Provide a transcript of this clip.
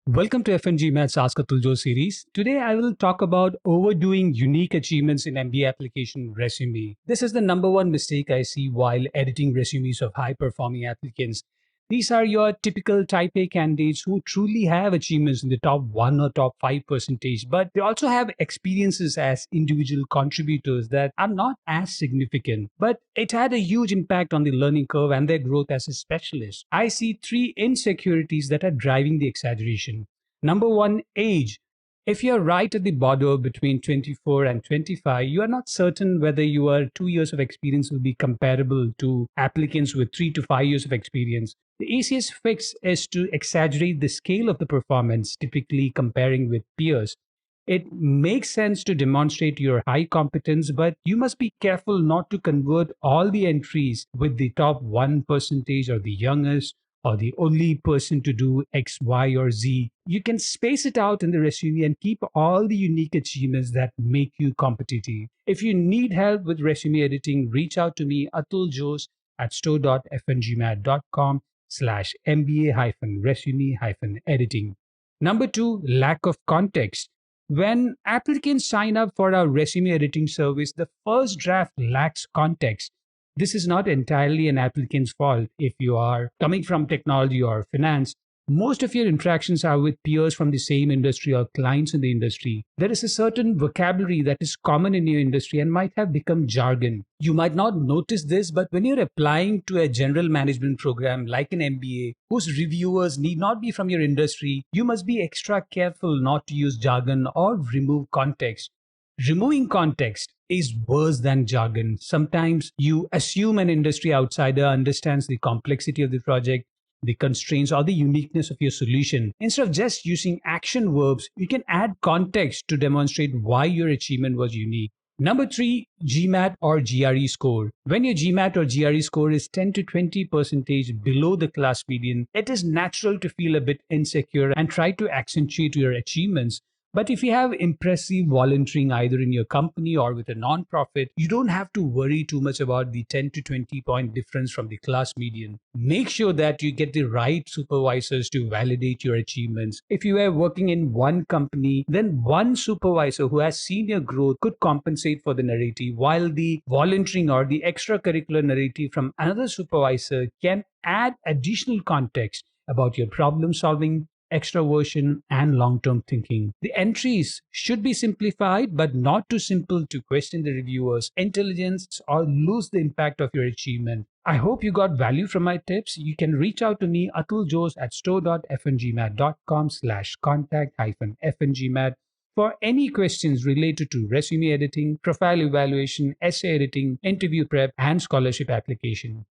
Welcome to FNGMAT's Ask Atul Jo series. Today I will talk about overdoing unique achievements in MBA application resume. This is the number one mistake I see while editing resumes of high performing applicants. These are your typical type A candidates who truly have achievements in the top 1 or top 5 percentage, but they also have experiences as individual contributors that are not as significant. But it had a huge impact on the learning curve and their growth as a specialist. I see three insecurities that are driving the exaggeration. Number one, age. If you're right at the border between 24 and 25, you are not certain whether your 2 years of experience will be comparable to applicants with 3 to 5 years of experience. The easiest fix is to exaggerate the scale of the performance, typically comparing with peers. It makes sense to demonstrate your high competence, but you must be careful not to convert all the entries with the top 1% or the youngest or the only person to do X, Y, or Z. You can space it out in the resume and keep all the unique achievements that make you competitive. If you need help with resume editing, reach out to me, Atul Jose at store.fngmat.com/MBA-resume-editing. Number two, lack of context. When applicants sign up for our resume editing service, the first draft lacks context. This is not entirely an applicant's fault. If you are coming from technology or finance, most of your interactions are with peers from the same industry or clients in the industry. There is a certain vocabulary that is common in your industry and might have become jargon. You might not notice this, but when you're applying to a general management program like an MBA, whose reviewers need not be from your industry, you must be extra careful not to use jargon or remove context. Removing context is worse than jargon. Sometimes you assume an industry outsider understands the complexity of the project, the constraints, or the uniqueness of your solution. Instead of just using action verbs, you can add context to demonstrate why your achievement was unique. Number three, GMAT or GRE score. When your GMAT or GRE score is 10 to 20% below the class median, it is natural to feel a bit insecure and try to accentuate your achievements. But if you have impressive volunteering either in your company or with a non-profit, you don't have to worry too much about the 10 to 20 point difference from the class median. Make sure that you get the right supervisors to validate your achievements. If you are working in one company, then one supervisor who has seen your growth could compensate for the narrative, while the volunteering or the extracurricular narrative from another supervisor can add additional context about your problem solving, extroversion, and long term thinking. The entries should be simplified, but not too simple to question the reviewer's intelligence or lose the impact of your achievement. I hope you got value from my tips. You can reach out to me, Atul Jose at store.fngmat.com/contact-fngmat for any questions related to resume editing, profile evaluation, essay editing, interview prep, and scholarship application.